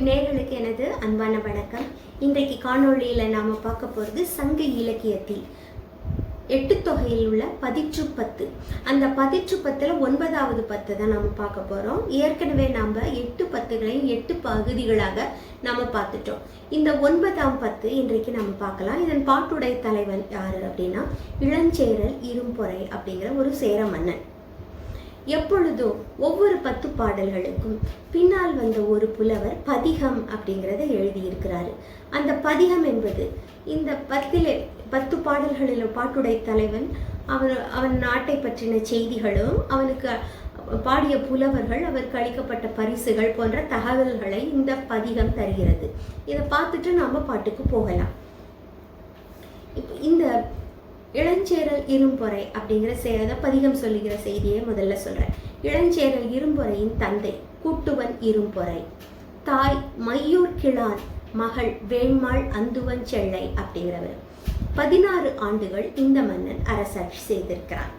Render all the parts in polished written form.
YouTube நேயர்களுக்கு எனது அன்பான வணக்கம். இன்றைக்கு காணொளியில் நாம் பார்க்க போகிறது சங்க இலக்கியத்தில் எட்டுத்தொகையில் உள்ள பதிற்று பத்து. அந்த பதிற்று பத்தில் 9வது பத்து தான் நாம் பார்க்க போகிறோம். ஏற்கனவே நாம் 8 பத்துகளையும் 8 பகுதிகளாக நாம் பார்த்துட்டோம். இந்த 9ஆம் பத்து இன்றைக்கு நம்ம பார்க்கலாம். இதன் பாட்டுடை தலைவன் யார் அப்படின்னா இளஞ்சேரல் இரும்பொறை அப்படிங்கிற ஒரு சேர மன்னன். எப்பொழுதோ ஒவ்வொரு 10 பாடல்களுக்கும் பின்னால் வந்த ஒரு புலவர் பதிகம் அப்படிங்கிறத எழுதியிருக்கிறாரு. அந்த பதிகம் என்பது இந்த 10 பாடல்களில் பாட்டுடை தலைவன் அவன் நாட்டை பற்றின செய்திகளும் அவனுக்கு பாடிய புலவர்கள் அவருக்கு அளிக்கப்பட்ட பரிசுகள் போன்ற தகவல்களை இந்த பதிகம் தருகிறது. இதை பார்த்துட்டு நாம பாட்டுக்கு போகலாம். இப்போ இந்த இளஞ்சேரல் இரும்பொறை அப்படிங்கிற பதிகம் சொல்லுகிற செய்தியை முதல்ல சொல்றேன். இளஞ்சேரல் இரும்பொறையின் தந்தை கூட்டுவன் இரும்பொறை, தாய் மையூர் கிழான், மகள் வேண்மாள் அந்துவன் செள்ளை அப்படிங்கிறவர். 16 ஆண்டுகள் இந்த மன்னன் அரசாட்சி செய்திருக்கிறான்.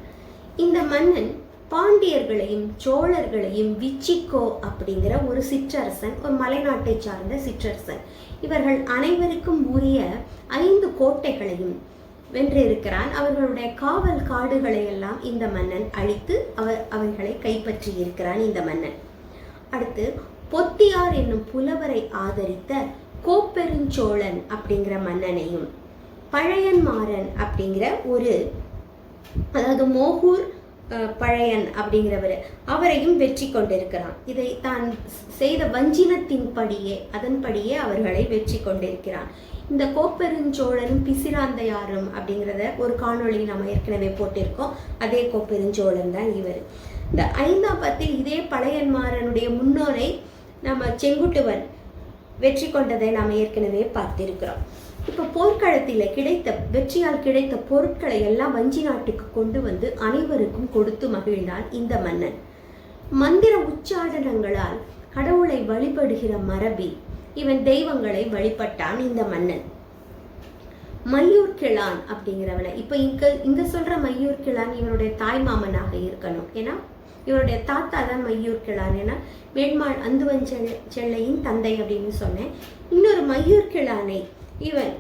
இந்த மன்னன் பாண்டியர்களையும் சோழர்களையும் விச்சிக்கோ அப்படிங்கிற ஒரு சிற்றரசன், ஒரு மலைநாட்டை சார்ந்த சிற்றரசன், இவர்கள் அனைவருக்கும் உரிய 5 கோட்டைகளையும் வென்றிருக்கிறான். அவர்களுடைய காவல் காடுகளை எல்லாம் இந்த மன்னன் அழித்து அவர்களை கைப்பற்றி இருக்கிறான் இந்த மன்னன். அடுத்து பொத்தியார் என்னும் புலவரை ஆதரித்த கோப்பெருஞ்சோழன் அப்படிங்கிற மன்னனையும், பழையன்மாறன் அப்படிங்கிற அதாவது மோகூர் பழையன் அப்படிங்கிறவர், அவரையும் வெற்றி கொண்டிருக்கிறான். இதை தான் செய்த அதன்படியே அவர்களை வெற்றி கொண்டிருக்கிறான். இந்த கோப்பெருஞ்சோழனும் பிசிராந்தையாரும் அப்படிங்கிறத ஒரு காணொளி நம்ம ஏற்கனவே போட்டிருக்கோம். அதே கோப்பெருஞ்சோழன் தான் இவர். இந்த 5ஆம் பத்தில் இதே பழையன்மாறனுடைய முன்னோரை நம்ம செங்குட்டுவன் வெற்றி கொண்டதை நாம் ஏற்கனவே பார்த்திருக்கிறோம். இப்போ போர்க்களத்தில் வெற்றியால் கிடைத்த பொருட்களை எல்லாம் வஞ்சி நாட்டுக்கு கொண்டு வந்து அனைவருக்கும் கொடுத்து மகிழ்ந்தான் இந்த மன்னன். மந்திர உச்சாடனங்களால் கடவுளை வழிபடுகிற மரபில் இவன் தெய்வங்களை வழிபட்டான் இந்த மன்னன். மையூர் கிழான் அப்படிங்கிறவனை, இப்ப இங்க சொல்ற மையூர் கிழான் இவனுடைய தாய் மாமனாக இருக்கணும். ஏன்னா இவருடைய தாத்தா தான் மையூர் கிழான். ஏன்னா வேண்மாள் அந்துவன் செள்ளையின் தந்தை அப்படின்னு சொன்னேன். இன்னொரு மையூர் கிழானை இவன்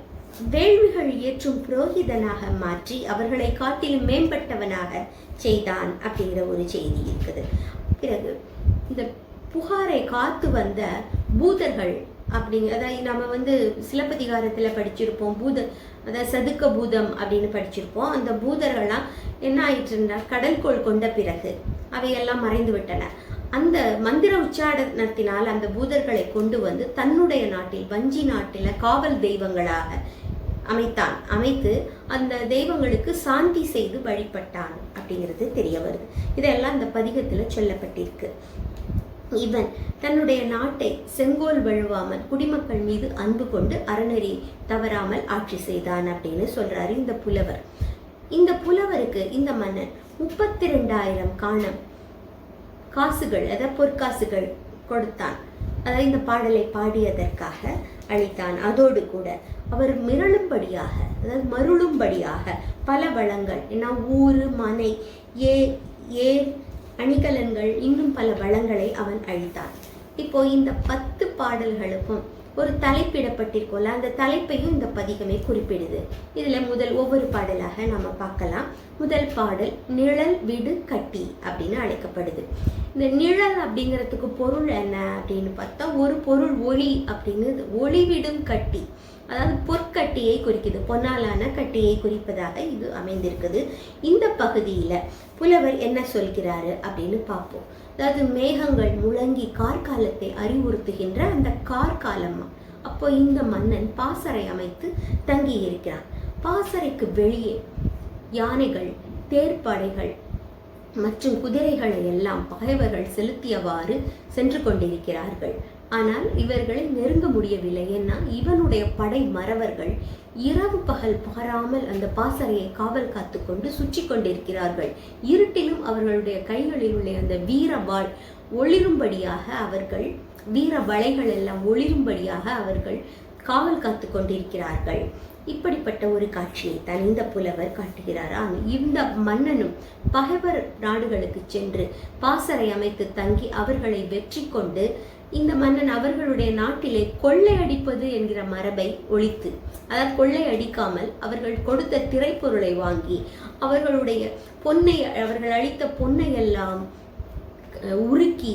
வேள்விகள் ஏற்றும் புரோகிதனாக மாற்றி அவர்களை காட்டிலும் மேம்பட்டவனாக செய்தான் அப்படிங்கிற ஒரு செய்தி இருக்குது. பிறகு இந்த புகாரை காத்து வந்த பூதர்கள் அதாவது நம்ம சிலப்பதிகாரத்தில் படிச்சிருப்போம். அதாவது சதுக்க பூதம் அப்படின்னு படிச்சிருப்போம். அந்த பூதர்கள்லாம் என்ன ஆயிற்றுன்னா கடல்கோள் கொண்ட பிறகு அவையெல்லாம் மறைந்து விட்டன. அந்த மந்திர உச்சாடனத்தினால் அந்த பூதர்களை கொண்டு வந்து தன்னுடைய நாட்டில் வஞ்சி நாட்டில் காவல் தெய்வங்களாக அமைத்து அந்த தெய்வங்களுக்கு சாந்தி செய்து வழிபட்டான் அப்படிங்கிறது தெரிய வருது. இதெல்லாம் இந்த பதிகத்தில் சொல்லப்பட்டிருக்கு. இவன் தன்னுடைய நாட்டை செங்கோல் வழுவாமல் குடிமக்கள் மீது அன்பு கொண்டு அறநெறி தவறாமல் ஆட்சி செய்தான் அப்படின்னு சொல்றாரு இந்த புலவர். இந்த புலவருக்கு இந்த மன்னன் 32,000 காசுகள், அதாவது பொற்காசுகள் கொடுத்தான். அதாவது இந்த பாடலை பாடியதற்காக அளித்தான். அதோடு கூட அவர் மருளும்படியாக பல வளங்கள், ஏன்னா ஊரு மனை ஏர் அணிகலன்கள் இன்னும் பல வளங்களை அவன் அளித்தான். இப்போ இந்த 10 பாடல்களுக்கும் ஒரு தலைப்பிடப்பட்டிருக்கோம்ல, அந்த தலைப்பையும் இந்த பதிகமே குறிப்பிடுது. இதுல ஒவ்வொரு பாடலாக நாம பார்க்கலாம். முதல் பாடல் நிழல் விடு கட்டி அப்படின்னு அழைக்கப்படுது. இந்த நிழல் அப்படிங்கிறதுக்கு பொருள் என்ன அப்படின்னு பார்த்தா, ஒரு பொருள் ஒளி அப்படிங்கிறது ஒளிவிடும் கட்டி, அதாவது பொற்கட்டியை குறிக்குது. பொன்னாலான கட்டியை குறிப்பதாக இது அமைந்திருக்குது. இந்த பகுதியில புலவர் என்ன சொல்கிறாரு அப்படின்னு பார்ப்போம். அதாவது மேகங்கள் முழங்கி கார்காலத்தை அறிவுறுத்துகின்ற அந்த கார்காலமா. அப்போ இந்த மன்னன் பாசறை அமைத்து தங்கி இருக்கிறான். பாசறைக்கு வெளியே யானைகள், தேர்ப்படைகள் மற்றும் குதிரைகளை எல்லாம் பகைவர்கள் செலுத்தியவாறு சென்று கொண்டிருக்கிறார்கள். ஆனால் இவர்களை நெருங்க முடியவில்லை. ஏன்னா இவனுடைய படை மறவர்கள் இரவு பகல் பாராமல் அந்த பாசறையை காவல் காத்து கொண்டு சுற்றி கொண்டிருக்கிறார்கள். இருட்டிலும் அவர்களுடைய கைகளில் உள்ள அந்த வீரவாள் ஒளிரும்படியாக வீர வளைகள் எல்லாம் ஒளிரும்படியாக அவர்கள் காவல் காத்து கொண்டிருக்கிறார்கள். இப்படிப்பட்ட ஒரு காட்சியை தான் இந்த புலவர் காட்டுகிறார். இந்த மன்னனும் பகைவர் நாடுகளுக்கு சென்று பாசறை அமைத்து தங்கி அவர்களை வெற்றி கொண்டு இந்த மன்னன் அவர்களுடைய நாட்டிலே கொள்ளையடிப்பது என்கிற மரபை ஒழித்து, அதாவது கொள்ளை அடிக்காமல் அவர்கள் கொடுத்த திரைப்பொருளை வாங்கி அவர்களுடைய பொன்னை, அவர்கள் அளித்த பொன்னை எல்லாம் உருக்கி,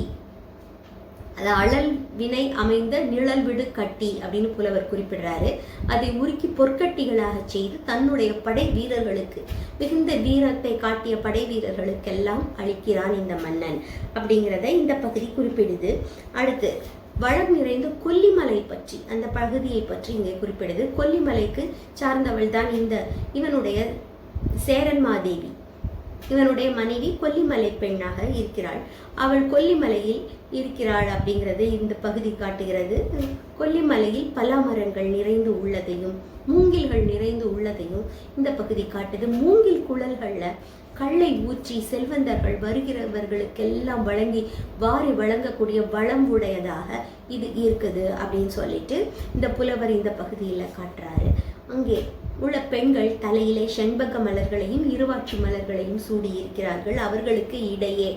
அது அழல் வினை அமைந்த நிழல் விடு கட்டி அப்படின்னு புலவர் குறிப்பிடுறாரு. அதை உருக்கி பொற்கட்டிகளாக செய்து தன்னுடைய படை வீரர்களுக்கு, மிகுந்த வீரத்தை காட்டிய படை வீரர்களுக்கெல்லாம் அளிக்கிறான் இந்த மன்னன் அப்படிங்கிறத இந்த பகுதி குறிப்பிடுது. அடுத்து வளம் நிறைந்த கொல்லிமலை பற்றி, அந்த பகுதியை பற்றி இங்கே குறிப்பிடுது. கொல்லிமலைக்கு சார்ந்தவள் தான் இவனுடைய சேரன்மாதேவி. இவனுடைய மனைவி கொல்லிமலை பெண்ணாக இருக்கிறாள். அவள் கொல்லிமலையில் இருக்கிறாள் அப்படிங்கிறது இந்த பகுதி காட்டுகிறது. கொல்லிமலையில் பலா மரங்கள் நிறைந்து உள்ளதையும் மூங்கில்கள் நிறைந்து உள்ளதையும் இந்த பகுதி காட்டுது. மூங்கில் குழல்கள்ல கல்லை ஊற்றி செல்வந்தர்கள் வருகிறவர்களுக்கெல்லாம் வழங்கி வாரி வழங்கக்கூடிய வளம் உடையதாக இது இருக்குது அப்படின்னு சொல்லிட்டு இந்த புலவர் இந்த பகுதியில் காட்டுறாரு. அங்கே உள்ள பெண்கள் தலையிலே செண்பக மலர்களையும் இருவாட்சி மலர்களையும் சூடி இருக்கிறார்கள். அவர்களுக்கு இடையே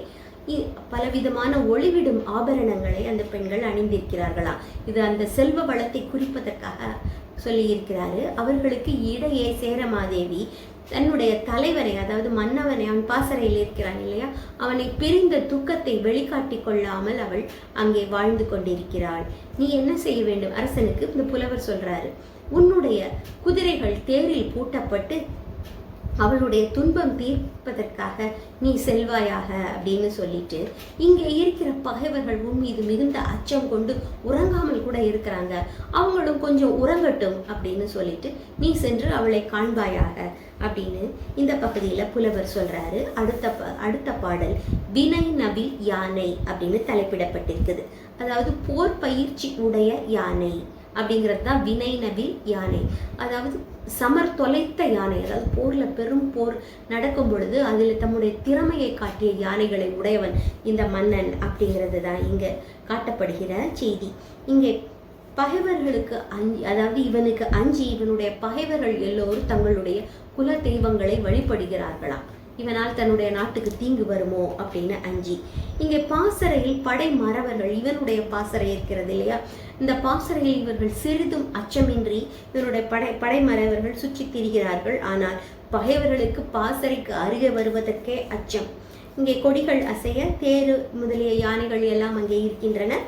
பலவிதமான ஒளிவிடும் ஆபரணங்களை அந்த பெண்கள் அணிந்திருக்கிறார்களா. இது அந்த செல்வ வளத்தை குறிப்பதற்காக சொல்லி இருக்கிறாரு. அவர்களுக்கு இடையே சேரமாதேவி தன்னுடைய தலைவரை, அதாவது மன்னவனை, அவன் பாசறையில் இருக்கிறான் இல்லையா, அவனை பிரிந்த துக்கத்தை வெளிக்காட்டி கொள்ளாமல் அவள் அங்கே வாழ்ந்து கொண்டிருக்கிறாள். நீ என்ன செய்ய வேண்டும்? அரசனுக்கு இந்த புலவர் சொல்றாரு, உன்னுடைய குதிரைகள் தேரில் பூட்டப்பட்டு அவளுடைய துன்பம் தீர்ப்பதற்காக நீ செல்வாயாக அப்படின்னு சொல்லிட்டு, இங்கே இருக்கிற பகைவர்கள் உன் மீது மிகுந்த அச்சம் கொண்டு உறங்காமல் கூட இருக்கிறாங்க, அவங்களும் கொஞ்சம் உறங்கட்டும் அப்படின்னு சொல்லிட்டு நீ சென்று அவளை காண்பாயாக அப்படின்னு இந்த பகுதியில் புலவர் சொல்றாரு. அடுத்த பாடல் வினை நவில் யானை அப்படின்னு தலைப்பிடப்பட்டிருக்குது. அதாவது போர் பயிற்சி உடைய யானை அப்படிங்கிறது தான் வினை நவில் யானை. அதாவது சமர் தொலைத்த யானை, அதாவது போர்ல பெரும் போர் நடக்கும் பொழுது அதில் தம்முடைய திறமையை காட்டிய யானைகளை உடையவன் இந்த மன்னன் அப்படிங்கிறது தான் இங்க காட்டப்படுகிற செய்தி. இங்கே பகைவர்களுக்கு அதாவது இவனுக்கு அஞ்சி இவனுடைய பகைவர்கள் எல்லோரும் தங்களுடைய குல தெய்வங்களை வழிபடுகிறார்களாம். இவனால் தன்னுடைய நாட்டுக்கு தீங்கு வருமோ அப்படின்னு அஞ்சி. இங்கே பாசறையில் படை மறவர்கள், இவனுடைய பாசறை இருக்கிறது இல்லையா, இந்த பாசறையில் இவர்கள் சிறிதும் அச்சமின்றி இவருடைய படை மறவர்கள் சுற்றி திரிகிறார்கள். ஆனால் பகைவர்களுக்கு பாசறைக்கு அருகே வருவதற்கே அச்சம். இங்கே கொடிகள் அசைய தேரு முதலிய யானைகள் எல்லாம் அங்கே இருக்கின்றன.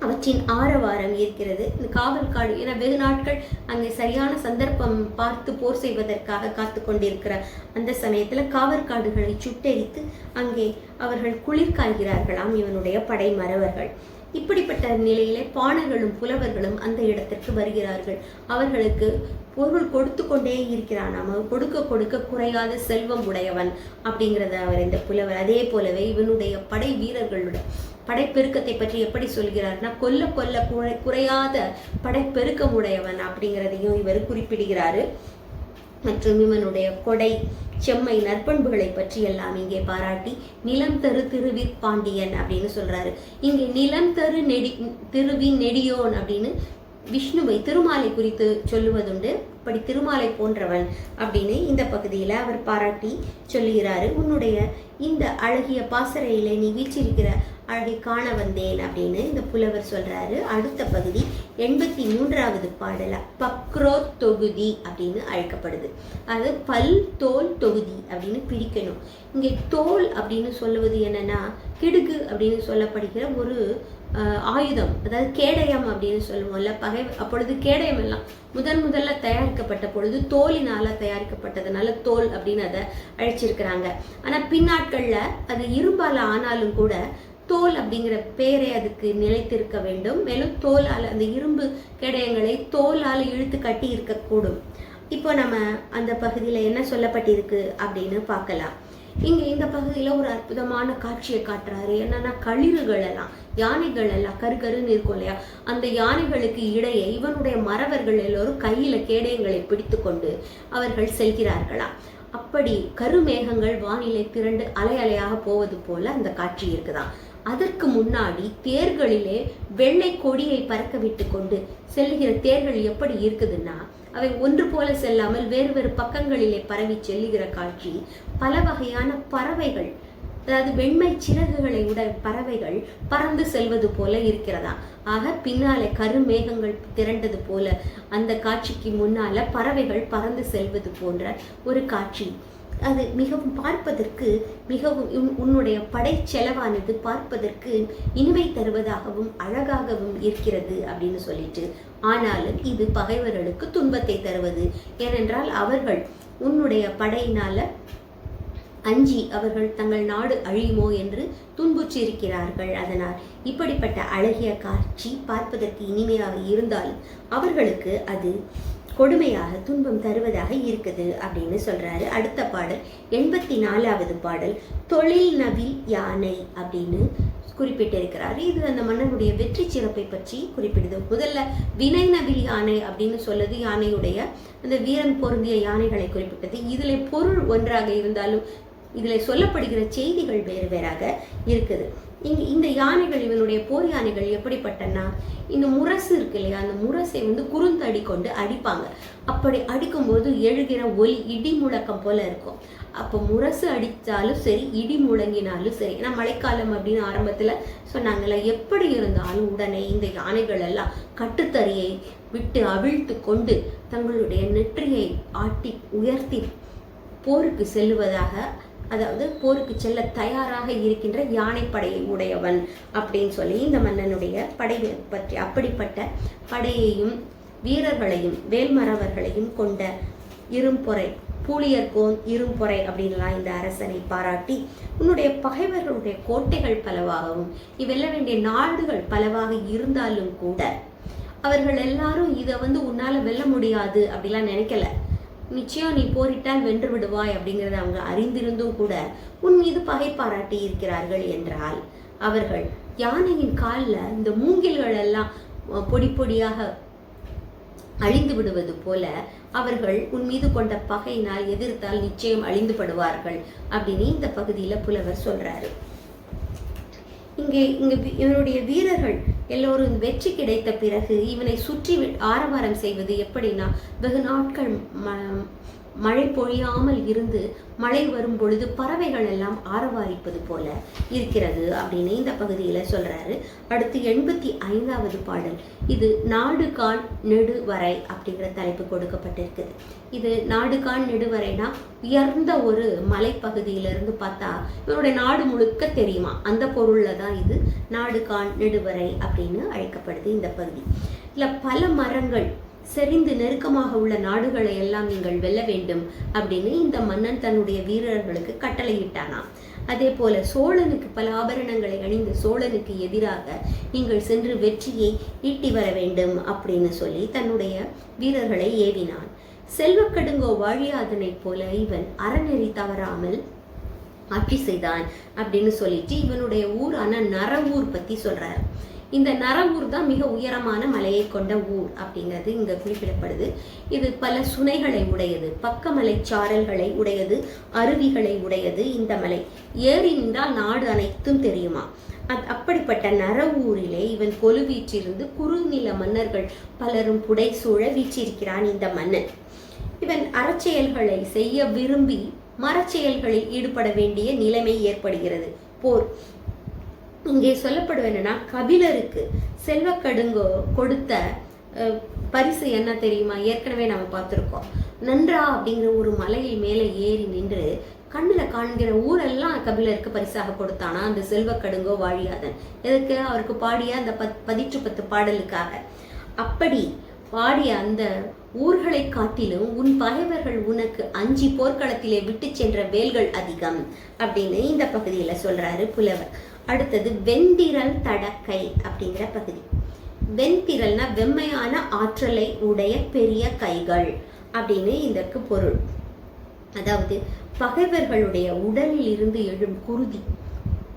அவற்றின் ஆரவாரம் இருக்கிறது. இந்த காவல்காடு, ஏன்னா வெகு நாட்கள் அங்கே சரியான சந்தர்ப்பம் பார்த்து போர் செய்வதற்காக காத்து கொண்டிருக்கிற அந்த சமயத்துல காவற்காடுகளை சுட்டெரித்து அங்கே அவர்கள் குளிர் காய்கிறார்களாம் இவனுடைய படை மறவர்கள். இப்படிப்பட்ட நிலையிலே பாணர்களும் புலவர்களும் அந்த இடத்திற்கு வருகிறார்கள். அவர்களுக்கு பொருள் கொடுத்து கொண்டே இருக்கிறான். அவன் கொடுக்க கொடுக்க குறையாத செல்வம் உடையவன் அப்படிங்கிறத அவர் இந்த புலவர். அதே போலவே இவனுடைய படை வீரர்களுடைய படைப்பெருக்கத்தை பற்றி எப்படி சொல்கிறார்னா, கொல்ல கொல்ல குறையாத படைப்பெருக்கம் உடையவன் அப்படிங்கிறதையும் இவர் குறிப்பிடுகிறாரு. மற்றும் இவனுடைய கொடை செம்மை நற்பண்புகளை பற்றி எல்லாம் இங்கே பாராட்டி நிலம் தரு திருவிற் பாண்டியன் அப்படின்னு சொல்றாரு. இங்கே நிலம் தரு திருவின் நெடியோன் அப்படின்னு விஷ்ணுவை திருமாலை குறித்து சொல்லுவதுண்டு. அப்படி திருமாலை போன்றவன் அப்படின்னு இந்த பகுதியில அவர் பாராட்டி சொல்லுகிறாரு. உன்னுடைய இந்த அழகிய பாசறையிலே நீ வீற்றிருக்கிற அழகை காண வந்தேன் அப்படின்னு இந்த புலவர் சொல்றாரு. அடுத்த பகுதி 83வது பாடல பக்ரோத் தொகுதி அப்படின்னு அழைக்கப்படுது. அது பல் தோல் தொகுதி அப்படின்னு பிரிக்கணும். இங்கே தோல் அப்படின்னு சொல்லுவது என்னன்னா, கிடுகு அப்படின்னு சொல்லப்படுகிற ஒரு ஆயுதம், அதாவது கேடயம் அப்படின்னு சொல்லுவோம்ல. அப்பொழுது கேடயம் எல்லாம் முதல்ல தயாரிக்கப்பட்ட பொழுது தோலினால தயாரிக்கப்பட்டதுனால தோல் அப்படின்னு அதை அழைச்சிருக்கிறாங்க. ஆனா பின்னாட்கள்ல அது இரும்பால ஆனாலும் கூட தோல் அப்படிங்கிற பேரை அதுக்கு நிலைத்திருக்க வேண்டும். மேலும் தோலால், அந்த இரும்பு கேடயங்களை தோலால் இழுத்து கட்டி இருக்கக்கூடும். இப்போ நம்ம அந்த பகுதியில என்ன சொல்லப்பட்டிருக்கு அப்படின்னு பார்க்கலாம். இங்க இந்த பகுதியில ஒரு அற்புதமான காட்சியை காட்டுறாரு. என்னன்னா, களிறுகள் எல்லாம், யானைகள் எல்லாம் கருன்னு இருக்கும் இல்லையா, அந்த யானைகளுக்கு இடையே இவனுடைய மறவர்கள் எல்லோரும் கையில கேடயங்களை பிடித்து கொண்டு அவர்கள் செல்கிறார்களா. அப்படி கருமேகங்கள் வானிலை திரண்டு அலை அலையாக போவது போல அந்த காட்சி இருக்குதான். அதற்கு முன்னாடி தேர்களிலே வெள்ளை கொடியை பறக்க விட்டு கொண்டு செல்லுகிற தேர்கள் எப்படி இருக்குதுன்னா, அவை ஒன்று போல செல்லாமல் வேறு வேறு பக்கங்களிலே பரவி செல்லுகிற காட்சி. பல வகையான பறவைகள் அதாவது வெண்மை சிறகுகளை உடைய பறவைகள் பறந்து செல்வது போல இருக்கிறதா. ஆக பின்னாலே கருமேகங்கள் திரண்டது போல அந்த காட்சிக்கு முன்னால பறவைகள் பறந்து செல்வது போன்ற ஒரு காட்சி. அது மிகவும் பார்ப்பதற்கு மிகவும் உன்னுடைய படை செலவானது பார்ப்பதற்கு இனிமை தருவதாகவும் அழகாகவும் இருக்கிறது அப்படின்னு சொல்லிட்டு, ஆனாலும் இது பகைவர்களுக்கு துன்பத்தை தருவது. ஏனென்றால் அவர்கள் உன்னுடைய படையினால அஞ்சி அவர்கள் தங்கள் நாடு அழியுமோ என்று துன்புற்றிருக்கிறார்கள். அதனால் இப்படிப்பட்ட அழகிய காட்சி பார்ப்பதற்கு இனிமையாக இருந்தாலும் அவர்களுக்கு அது கொடுமையாக துன்பம் தருவதாக இருக்குது அப்படின்னு சொல்றாரு. அடுத்த பாடல் 84வது பாடல் தொழில் நவில் யானை அப்படின்னு குறிப்பிட்டிருக்கிறார். இது அந்த மன்னனுடைய வெற்றி சிறப்பை பற்றி குறிப்பிடுது. முதல்ல வினை நவில் யானை அப்படின்னு சொல்லுது, யானையுடைய அந்த வீரன் பொருந்திய யானைகளை குறிப்பிட்டது. இதுல பொருள் ஒன்றாக இருந்தாலும் இதுல சொல்லப்படுகிற செய்திகள் வேறு வேறாக இருக்குது. இந்த யானைகள், இவனுடைய போர் யானைகள் எப்படிப்பட்டனா, இந்த முரசு இருக்கு இல்லையா, அந்த முரசை குறுந்தடி கொண்டு அடிப்பாங்க. அப்படி அடிக்கும்போது எழுகிற ஒலி இடி முழக்கம் போல இருக்கும். அப்போ முரசு அடித்தாலும் சரி, இடி முழங்கினாலும் சரி, ஏன்னா மழைக்காலம் அப்படின்னு ஆரம்பத்துல சொன்னாங்கல்ல, எப்படி இருந்தாலும் உடனே இந்த யானைகள் எல்லாம் கட்டுத்தறியை விட்டு அவிழ்த்து கொண்டு தங்களுடைய நெற்றியை ஆட்டி உயர்த்தி போருக்கு செல்லுவதாக, அதாவது போருக்கு செல்ல தயாராக இருக்கின்ற யானைப்படையை உடையவன் அப்படின்னு சொல்லி இந்த மன்னனுடைய படை பற்றி, அப்படிப்பட்ட படையையும் வீரர்களையும் வேல்மறவர்களையும் கொண்ட இரும்பொறை பூலியர்கோன் இரும்பொறை அப்படின்லாம் இந்த அரசனை பாராட்டி, உன்னுடைய பகைவர்களுடைய கோட்டைகள் பலவாகவும் நீ வெல்ல வேண்டிய நாடுகள் பலவாக இருந்தாலும் கூட அவர்கள் எல்லாரும் இதை உன்னால வெல்ல முடியாது அப்படிலாம் நினைக்கல. நிச்சயம் நீ போரிட்டால் வென்று விடுவாய் அப்படிங்கிறத அவங்க அறிந்திருந்தும் கூட உன் மீது பகை பாராட்டி இருக்கிறார்கள் என்றால், அவர்கள் யானையின் காலில் இந்த மூங்கில்கள் எல்லாம் பொடி பொடியாக அழிந்து விடுவது போல அவர்கள் உன் மீது கொண்ட பகையினால் எதிர்த்தால் நிச்சயம் அழிந்துபடுவார்கள் அப்படின்னு இந்த பகுதியில புலவர் சொல்றாரு. இங்கே இவனுடைய வீரர்கள் எல்லோரும் வெற்றி கிடைத்த பிறகு இவனை சுற்றி ஆரவாரம் செய்வது எப்படின்னா, வெகு நாட்கள் மழை பொழியாமல் இருந்து மழை வரும் பொழுது பறவைகள் எல்லாம் ஆரவாரிப்பது போல இருக்கிறது அப்படின்னு இந்த பகுதியில சொல்றாரு. அடுத்து 85வது பாடல். இது நாடுகாண் நெடுவரை அப்படிங்கிற தலைப்பு கொடுக்கப்பட்டிருக்குது. இது நாடுகாண் நெடுவரைனா உயர்ந்த ஒரு மலைப்பகுதியிலிருந்து பார்த்தா இவருடைய நாடு முழுக்க தெரியுமா, அந்த பொருள்ல தான் இது நாடுகாண் நெடுவரை அப்படின்னு அழைக்கப்படுது. இந்த பகுதி இல்ல பல மரங்கள் செறிந்து நெருக்கமாக உள்ள நாடுகளை எல்லாம் நீங்கள் வெல்ல வேண்டும் அப்படின்னு இந்த மன்னன் தன்னுடைய வீரர்களுக்கு கட்டளையிட்டானாம். அதே போல சோழனுக்கு பல ஆபரணங்களை அணிந்த சோழனுக்கு எதிராக நீங்கள் சென்று வெற்றியை ஈட்டி வர வேண்டும் அப்படின்னு சொல்லி தன்னுடைய வீரர்களை ஏவினான். செல்வக்கடுங்கோ வாழியாதனை போல இவன் அறநெறி தவறாமல் ஆட்சி செய்தான் அப்படின்னு சொல்லிட்டு இவனுடைய ஊரான நரவூர் பத்தி சொல்றாரு. இந்த நரவூர் தான் மிக உயரமான மலையை கொண்ட ஊர் அப்படிங்கிறது இங்க குறிப்பிடப்படுது. இது பல சுனைகளை உடையது, பக்கமலை சாரல்களை உடையது, அருவிகளை உடையது. இந்த மலை ஏறி நின்றால் நாடு அனைத்தும் தெரியுமா. அப்படிப்பட்ட நரவூரிலே இவன் கொலு வீற்றிருந்து குறுநில மன்னர்கள் பலரும் புடை சூழ வீற்றிருக்கிறான் இந்த மன்னன். இவன் அறச்செயல்களை செய்ய விரும்பி மரச்செயல்களில் ஈடுபட வேண்டிய நிலைமை ஏற்படுகிறது. போர் இங்கே சொல்லப்படுவது என்னன்னா, கபிலருக்கு செல்வக்கடுங்கோ கொடுத்த பரிசு என்ன தெரியுமா? ஏற்கனவே நம்ம பார்த்துருக்கோம். நன்றா அப்படிங்கிற ஒரு மலையில் மேலே ஏறி நின்று கண்ணுல காண்கிற ஊரெல்லாம் கபிலருக்கு பரிசாக கொடுத்தானா அந்த செல்வக்கடுங்கோ வாழியாதன். எதுக்கு? அவருக்கு பாடிய அந்த 10 பாடலுக்காக. அப்படி பாடிய அந்த ஊர்களை காட்டிலும் உன் பகைவர்கள் உனக்கு அஞ்சி போர்க்களத்திலே விட்டு சென்ற வேல்கள் அதிகம் அப்படின்னு இந்த பகுதியில சொல்றாரு புலவர். அடுத்தது வெண்திரள் தடக்கை அப்படிங்கிற பகுதி. வெண்திரள்னா வெம்மையான ஆற்றலை உடைய பெரிய கைகள் அப்படின்னு இதற்கு பொருள். அதாவது பகைவர்களுடைய உடலில் இருந்து எழும் குருதி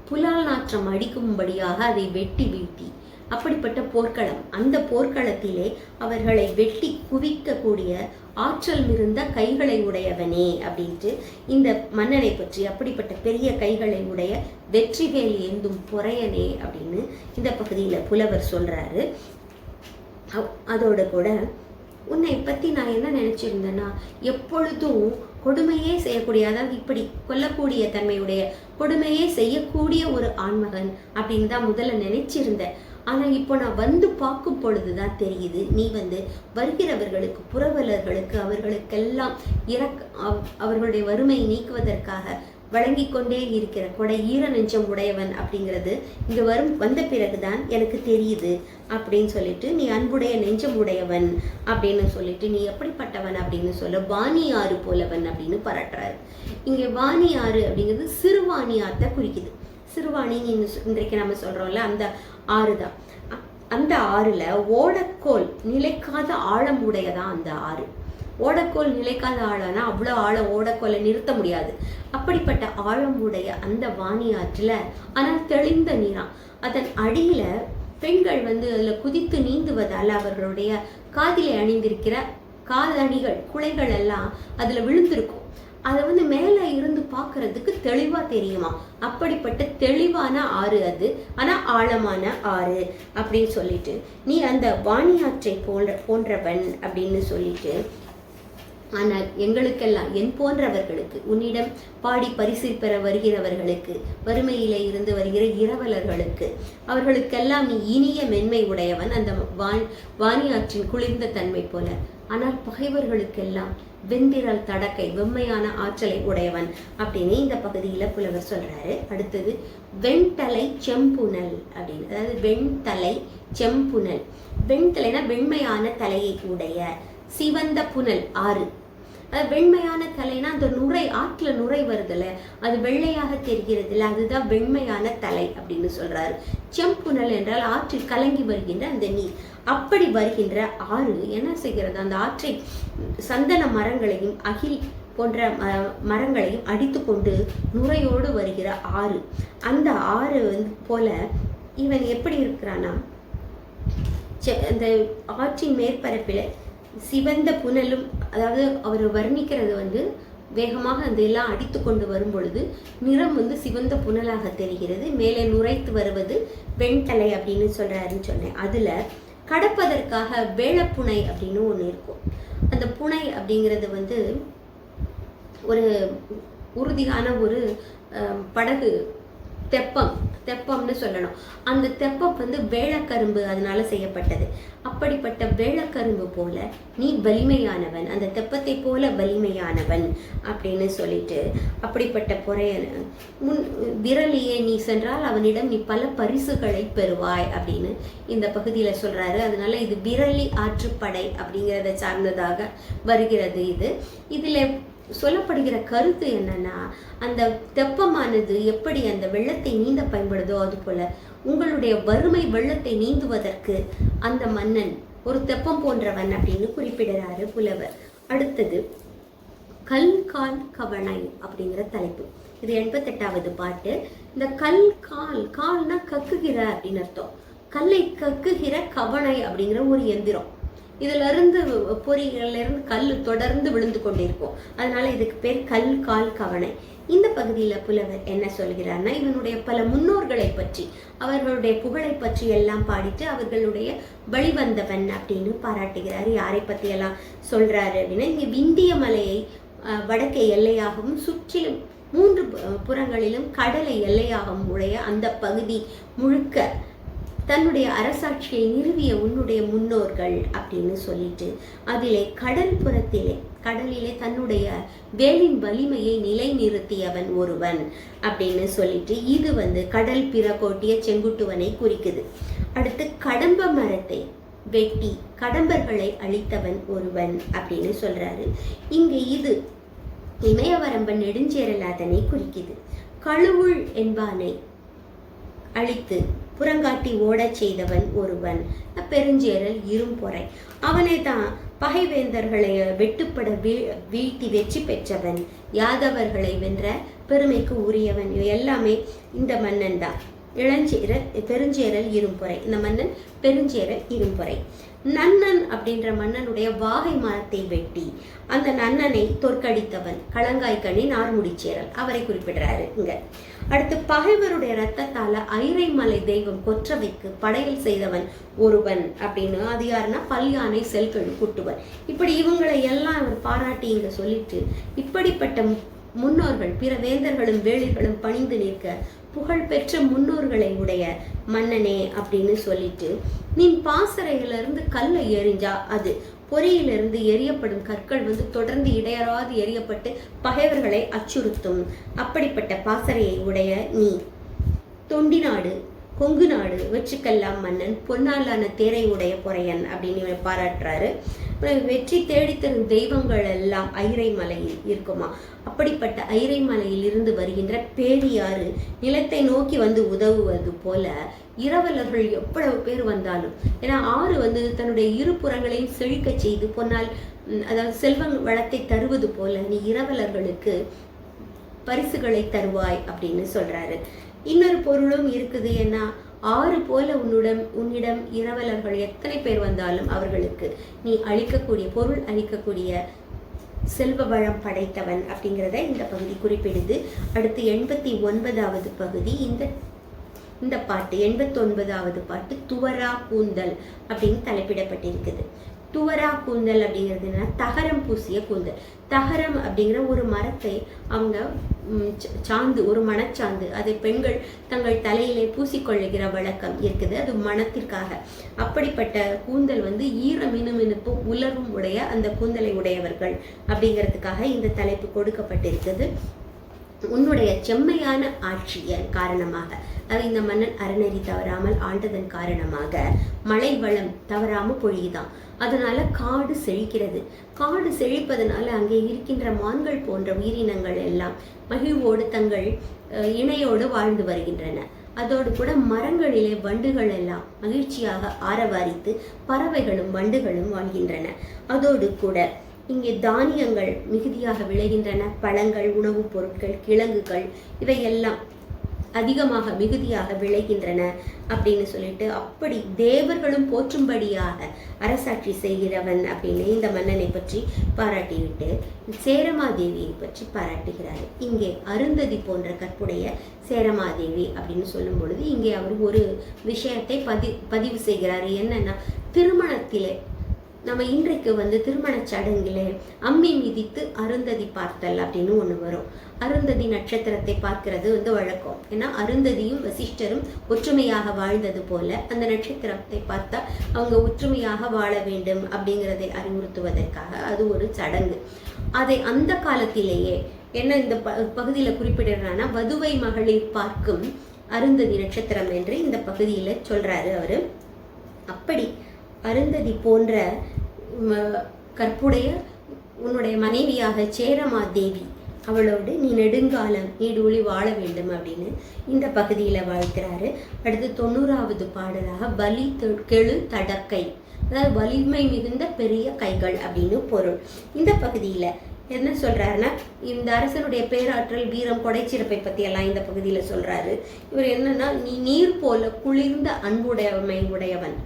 புலால் நாற்றம் அடிக்கும்படியாக அதை வெட்டி வீழ்த்தி, அப்படிப்பட்ட போர்க்களம், அந்த போர்க்களத்திலே அவர்களை வெட்டி குவிக்கக்கூடிய ஆற்றல் மிகுந்த கைகளை உடையவனே அப்படின்ட்டு இந்த மன்னனை பற்றி, அப்படிப்பட்ட பெரிய கைகளை உடைய வெற்றிவேல் ஏந்தும் பொறையனே அப்படின்னு இந்த பகுதியில புலவர் சொல்றாரு. அதோட கூட உன்னை பத்தி நான் என்ன நினைச்சிருந்தேன்னா, எப்பொழுதும் கொடுமையே செய்யக்கூடிய, அதாவது இப்படி கொல்லக்கூடிய தன்மையுடைய, கொடுமையே செய்யக்கூடிய ஒரு ஆண்மகன் அப்படின்னு தான் முதல்ல நினைச்சிருந்தேன். ஆனா இப்போ நான் வந்து பார்க்கும் பொழுதுதான் தெரியுது, நீ வருகிறவர்களுக்கு, புரவலர்களுக்கு, அவர்களுக்கெல்லாம் அவர்களுடைய வறுமை நீக்குவதற்காக வழங்கி கொண்டே இருக்கிற கொடை ஈர நெஞ்சம் உடையவன் அப்படிங்கிறது இங்க வந்த பிறகுதான் எனக்கு தெரியுது அப்படின்னு சொல்லிட்டு, நீ அன்புடைய நெஞ்சம் உடையவன் அப்படின்னு சொல்லிட்டு, நீ எப்படிப்பட்டவன் அப்படின்னு சொல்ல, வாணியாறு போலவன் அப்படின்னு பாராட்டுறாரு. இங்க வாணியாறு அப்படிங்கிறது சிறுவாணியாத்தை குறிக்குது. சிறுவாணி இன்றைக்கு நம்ம சொல்றோம்ல, அந்த ஆறுதான். அந்த ஆறுல ஓடக்கோல் நிலைக்காத ஆழம் உடையதான் அந்த ஆறு. ஓடக்கோல் நிலைக்காத ஆழம்னா அவ்வளோ ஆழம் ஓடக்கோலை நிறுத்த முடியாது. அப்படிப்பட்ட ஆழம் உடைய அந்த வாணியாற்றுல ஆனால் தெளிந்த நீராம். அதன் அடியில பெண்கள் அதுல குதித்து நீந்துவதால் அவர்களுடைய காதிலே அணிந்திருக்கிற காதணிகள், குலைகள் எல்லாம் அதுல விழுந்திருக்கும். அதை மேல இருந்து பாக்குறதுக்கு தெளிவா தெரியுமா. அப்படிப்பட்ட தெளிவான ஆறு அது, ஆனா ஆழமான ஆறு அப்படின்னு சொல்லிட்டு, நீ அந்த வாணியாற்றை போன்றவன் அப்படின்னு சொல்லிட்டு, ஆனால் எங்களுக்கெல்லாம், என் போன்றவர்களுக்கு, உன்னிடம் பாடி பரிசு பெற வருகிறவர்களுக்கு, வறுமையிலே இருந்து வருகிற இரவலர்களுக்கு, அவர்களுக்கெல்லாம் நீ இனிய மென்மை உடையவன், அந்த வாணியாற்றின் குளிர்ந்த தன்மை போல. ஆனால் பகைவர்களுக்கெல்லாம் வெந்திரல் தடக்கை, வெம்மையான ஆற்றலை உடையவன் அப்படின்னு இந்த பகுதியில புலவர் சொல்றாரு. அடுத்தது வெண்தலை செம்புனல் அப்படின்னு, அதாவது வெண்தலை செம்புனல். வெண்தலைனா வெண்மையான தலையை உடைய, சிவந்த புனல் ஆறு. வெண்மையான தலைனா அந்த நுரை, ஆற்றுல நுரை வருதுல, அது வெள்ளையாக தெரிகிறது இல்ல, அதுதான் வெண்மையான தலை அப்படின்னு சொல்றாரு. செம்புனல் என்றால் ஆற்றில் கலங்கி வருகின்ற அந்த நீர். அப்படி வருகின்ற ஆறு என்ன செய்கிறது, அந்த ஆற்றை சந்தன மரங்களையும் அகில் போன்ற மரங்களையும் அடித்து கொண்டு நுரையோடு வருகிற ஆறு. அந்த ஆறு போல இவன் எப்படி இருக்கிறானா, அந்த ஆற்றின் மேற்பரப்பில் சிவந்த புனலும், அதாவது அவர் வர்ணிக்கிறது வேகமாக அந்த எல்லாம் அடித்து கொண்டு வரும் பொழுது நிறம் சிவந்த புனலாக தெரிகிறது. மேலே நுரைத்து வருவது வெண்தலை அப்படின்னு சொல்றாருன்னு சொன்னேன். அதுல கடப்பதற்காக வேளப்புனை அப்படின்னு ஒண்ணு இருக்கும். அந்த புனை அப்படிங்கிறது ஒரு உறுதியான ஒரு படகு, தெப்பம்னு சொல்லணும். அந்த தெப்பம் வேளக்கரும்பு அதனால செய்யப்பட்டது. அப்படிப்பட்ட வேளக்கரும்பு போல நீ வலிமையானவன், அந்த தெப்பத்தை போல வலிமையானவன் அப்படின்னு சொல்லிட்டு, அப்படிப்பட்ட பொறையன் விரலியே நீ சென்றால் அவனிடம் நீ பல பரிசுகளை பெறுவாய் அப்படின்னு இந்த பகுதியில சொல்றாரு. அதனால இது விரலி ஆற்றுப்படை அப்படிங்கிறத சார்ந்ததாக வருகிறது. இதுல சொல்லப்படுகிற கருத்து என்னன்னா, அந்த தெப்பமானது எப்படி அந்த வெள்ளத்தை நீந்த பயன்படுதோ அது போல உங்களுடைய வறுமை வெள்ளத்தை நீந்துவதற்கு அந்த மன்னன் ஒரு தெப்பம் போன்றவன் அப்படின்னு குறிப்பிடுறாரு புலவர். அடுத்தது கல் கால் கவனை அப்படிங்கிற தலைப்பு. இது 88வது பாட்டு. இந்த கல் கால், கால்னா கக்குகிற அப்படின்னு அர்த்தம். கல்லை கக்குகிற கவனை அப்படிங்கிற ஒரு எந்திரம். இதுல இருந்து பொறிகள்ல இருந்து கல் தொடர்ந்து விழுந்து கொண்டிருக்கும். அதனால இதுக்கு பேர் கல் கால் கவனை. இந்த பகுதியில புலவர் என்ன சொல்கிறார்னா, இவனுடைய பல முன்னோர்களை பற்றி, அவர்களுடைய புகழை பற்றி எல்லாம் பாடிட்டு அவர்களுடைய வழிவந்தவன் அப்படின்னு பாராட்டுகிறார். யாரை பத்தி எல்லாம் சொல்றாரு அப்படின்னா, இங்க விந்திய மலையை வடக்கே எல்லையாகவும் சுற்றிலும் 3 புறங்களிலும் கடலை எல்லையாகவும் உடைய அந்த பகுதி முழுக்க தன்னுடைய அரசாட்சியை நிறுவிய உன்னுடைய முன்னோர்கள் அப்படின்னு சொல்லிட்டு, அதிலே கடலிலே தன்னுடைய வேலின் வலிமையை நிலைநிறுத்தியவன் ஒருவன் அப்படின்னு சொல்லிட்டு, இது கடல் பிறகோட்டிய செங்குட்டுவனை குறிக்குது. அடுத்து கடம்ப மரத்தை வெட்டி கடம்பர்களை அழித்தவன் ஒருவன் அப்படின்னு சொல்றாரு. இங்க இது இமயவரம்பன் நெடுஞ்சேரலாதனை குறிக்குது. கழுவுள் என்பானை அழித்து புறங்காட்டி ஓடச் செய்தவன் ஒருவன் பெருஞ்சேரல் இரும்பொறை. அவனை தான் பகைவேந்தர்களை வெட்டுப்பட வீழ்த்தி வெற்றி பெற்றவன், யாதவர்களை வென்ற பெருமைக்கு உரியவன். எல்லாமே இந்த மன்னன் தான். பெருஞ்சேரல் இரும்பொறை, இந்த மன்னன் பெருஞ்சேரல் இரும்பொறை. நன்னன் அப்படின்ற மன்னனுடைய வாகை மரத்தை வெட்டி அந்த நன்னனை தோற்கடித்தவன் களங்காய்கண்ணி நார்முடிச்சேரல், அவரை குறிப்பிடுறாரு இங்க. அடுத்து பகைவருடைய ரத்தத்தால ஐரைமலை தெய்வம் கொற்றவைக்கு படையல் செய்தவன் ஒருவன் அப்படின்னு, அது யாருன்னா பல்யானை செல்கழு குட்டுவன். இப்படி இவங்களை எல்லாம் அவர் பாராட்டி இங்க சொல்லிட்டு, இப்படிப்பட்ட முன்னோர்கள் பிற வேந்தர்களும் வேளிர்களும் பணிந்து நிற்க புகழ்பெற்ற முன்னோர்களை உடைய மன்னனே அப்படின்னு சொல்லிட்டு, நீ பாசறையிலிருந்து கல்லை எறிஞ்சா அது பொறியிலிருந்து எரியப்படும் கற்கள் தொடர்ந்து இடையறாது எரியப்பட்டு பகைவர்களை அச்சுறுத்தும். அப்படிப்பட்ட பாசறையை உடைய நீ தொண்டி நாடு கொங்கு நாடு வெற்றிக்கெல்லாம் மன்னன் பொன்னாலான தேரை உடைய பொறையன் அப்படின்னு இவரை பாராட்டுறாரு. வெற்றி தேடித்தரும் தெய்வங்கள் எல்லாம் ஐரை மலையில் இருக்குமா, அப்படிப்பட்ட ஐரை மலையில் இருந்து வருகின்ற பேரியாறு நிலத்தை நோக்கி உதவுவது போல இரவலர்கள் எவ்வளவு பேர் வந்தாலும், ஏன்னா ஆறு தன்னுடைய இரு புறங்களையும் செழிக்க செய்து பொன்னால், அதாவது செல்வ வளத்தை தருவது போல நீ இரவலர்களுக்கு பரிசுகளை தருவாய் அப்படின்னு சொல்றாரு. இன்னொரு பொருளும் இருக்குது, ஏன்னா ஆறு போல உன்னிடம் இரவலர்கள் எத்தனை பேர் வந்தாலும் அவர்களுக்கு நீ அளிக்கக்கூடிய பொருள் அளிக்கக்கூடிய செல்வ வளம் படைத்தவன் அப்படிங்கிறத இந்த பகுதி குறிப்பிடுது. அடுத்து 89வது பகுதி இந்த பாட்டு 89வது பாட்டு துவரா கூந்தல் அப்படின்னு தலைப்பிடப்பட்டிருக்குது. துவரா கூந்தல் அப்படிங்கிறதுனா தகரம் பூசிய கூந்தல். தகரம் அப்படிங்கிற ஒரு மரத்தை அவங்க சாந்து, ஒரு மணச்சாந்து, அதை பெண்கள் தங்கள் தலையிலே பூசிக்கொள்ளுகிற வழக்கம் இருக்குது, அது மணத்திற்காக. அப்படிப்பட்ட கூந்தல் ஈர மினுமினுப்பு உலரும் உடைய அந்த கூந்தலை உடையவர்கள் அப்படிங்கிறதுக்காக இந்த தலைப்பு கொடுக்கப்பட்டிருக்குது. உன்னுடைய செம்மையான ஆட்சியின் காரணமாக, அது இந்த மன்னன் அறநெறி தவறாமல் ஆண்டதன் காரணமாக மழை வளம் தவறாம பொழியுதான். அதனால காடு செழிக்கிறது. காடு செழிப்பதனால அங்கே இருக்கின்ற மான்கள் போன்ற உயிரினங்கள் எல்லாம் மகிழ்வோடு தங்கள் இணையோடு வாழ்ந்து வருகின்றன. அதோடு கூட மரங்களிலே வண்டுகள் எல்லாம் மகிழ்ச்சியாக ஆரவாரித்து பறவைகளும் வண்டுகளும் வாழ்கின்றன. அதோடு கூட இங்கே தானியங்கள் மிகுதியாக விளைகின்றன. பழங்கள், உணவுப் பொருட்கள், கிழங்குகள் இவையெல்லாம் அதிகமாக மிகுதியாக விளைகின்றன அப்படின்னு சொல்லிட்டு, அப்படி தேவர்களும் போற்றும்படியாக அரசாட்சி செய்கிறவன் அப்படின்னு இந்த மன்னனை பற்றி பாராட்டிவிட்டு சேரமாதேவியை பற்றி பாராட்டுகிறார். இங்கே அருந்ததி போன்ற கற்புடைய சேரமாதேவி அப்படின்னு சொல்லும் பொழுது இங்கே அவர் ஒரு விஷயத்தை பதிவு செய்கிறார். என்னன்னா, திருமணத்திலே நம்ம இன்றைக்கு திருமண சடங்கிலே அம்மி மிதித்து அருந்ததி பார்த்தல் அப்படின்னு ஒன்று வரும். அருந்ததி நட்சத்திரத்தை பார்க்கிறது வழக்கம். ஏன்னா அருந்ததியும் வசிஷ்டரும் ஒற்றுமையாக வாழ்ந்தது போல அந்த நட்சத்திரத்தை பார்த்தா அவங்க ஒற்றுமையாக வாழ வேண்டும் அப்படிங்கிறதை அறிவுறுத்துவதற்காக அது ஒரு சடங்கு. அதை அந்த காலத்திலேயே என்ன இந்த பகுதியில் குறிப்பிடுறான்னா, வதுவை மகளிர் பார்க்கும் அருந்ததி நட்சத்திரம் என்று இந்த பகுதியில் சொல்றாரு அவரு. அப்படி அருந்ததி போன்ற கற்புடைய உன்னுடைய மனைவியாக சேரமாதேவி, அவளோடு நீ நெடுங்காலம் நீடூழி வாழ வேண்டும் அப்படின்னு இந்த பகுதியில் வாழ்த்துறாரு. அடுத்து 90வது பாடலாக பலி கெழு தடக்கை, அதாவது வலிமை மிகுந்த பெரிய கைகள் அப்படின்னு பொருள். இந்த பகுதியில் என்ன சொல்றாருன்னா, இந்த அரசனுடைய பேராற்றல், வீரம், கொடைச்சிறப்பை பற்றி எல்லாம் இந்த பகுதியில் சொல்றாரு. இவர் என்னன்னா, நீ நீர் போல குளிர்ந்த அன்புடையமை உடையவன்,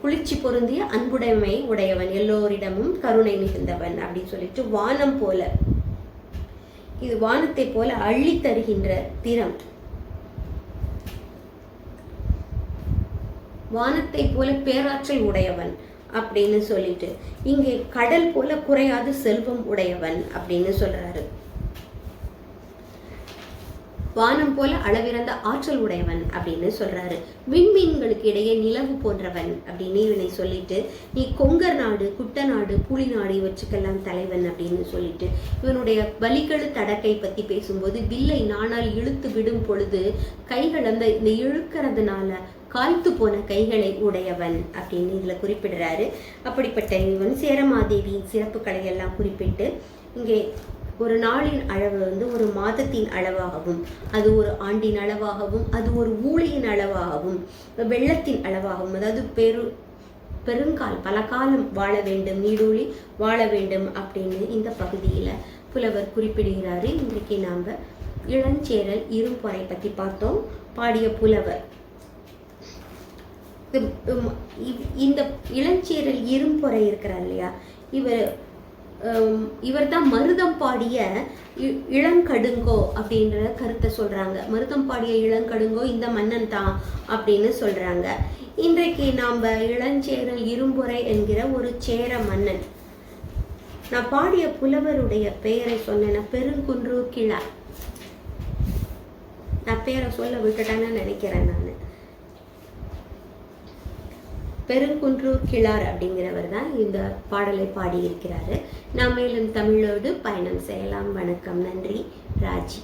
குளிர்ச்சி பொருந்திய அன்புடைமை உடையவன், எல்லோரிடமும் கருணை மிகுந்தவன் அப்படின்னு சொல்லிட்டு, வானம் போல, இது வானத்தை போல அள்ளி தருகின்ற திறம், வானத்தை போல பேராற்றல் உடையவன் அப்படின்னு சொல்லிட்டு, இங்கே கடல் போல குறையாத செல்வம் உடையவன் அப்படின்னு சொல்றாரு. வானம் போல அளவிறந்த ஆற்றல் உடையவன் அப்படின்னு சொல்றாரு. விண்மீன்களுக்கு இடையே நிலவு போன்றவன் அப்படின்னு இவனை சொல்லிட்டு, நீ கொங்கர் நாடு, குட்டநாடு, புலி நாடு இவற்றுக்கெல்லாம் தலைவன் அப்படின்னு சொல்லிட்டு, இவனுடைய வலிகெழு தடக்கை பத்தி பேசும்போது, வில்லை நானால் இழுத்து விடும் பொழுது கைகள் இந்த இழுக்கிறதுனால காய்த்து போன கைகளை உடையவன் அப்படின்னு இதுல குறிப்பிடுறாரு. அப்படிப்பட்ட இவன் சேரமாதேவியின் சிறப்புகளை எல்லாம் குறிப்பிட்டு, இங்கே ஒரு நாளின் அளவு ஒரு மாதத்தின் அளவாகவும், அது ஒரு ஆண்டின் அளவாகவும், அது ஒரு ஊழியின் அளவாகவும், வெள்ளத்தின் அளவாகவும், அதாவது பெருங்கால் பல காலம் வாழ வேண்டும், நீடூழி வாழ வேண்டும் அப்படின்னு இந்த பகுதியில் புலவர் குறிப்பிடுகிறாரு. இன்றைக்கு நாம் இளஞ்சேரல் இரும்பொறை பற்றி பார்த்தோம். பாடிய புலவர் இந்த இளஞ்சேரல் இரும்பொறை இருக்கிறார் இல்லையா, இவர் இவர் தான் மருதம் பாடிய இளங்கடுங்கோ அப்படின்ற கருத்தை சொல்றாங்க. மருதம் பாடிய இளங்கடுங்கோ இந்த மன்னன் தான் அப்படின்னு சொல்றாங்க. இன்றைக்கு நாம் இளஞ்சேரல் இரும்புரை என்கிற ஒரு சேர மன்னன். நான் பாடிய புலவருடைய பெயரை சொன்னேன், பெருங்குன்றூர் கிழார். நான் பேரை சொல்ல விட்டுட்டேன்னு நினைக்கிறேன். நான் பெருங்குன்றூர் கிழார் அப்படிங்கிறவர் தான் இந்த பாடலை பாடியிருக்கிறாரு. நாம் மேலும் தமிழோடு பயணம் செய்யலாம். வணக்கம், நன்றி. ராஜி.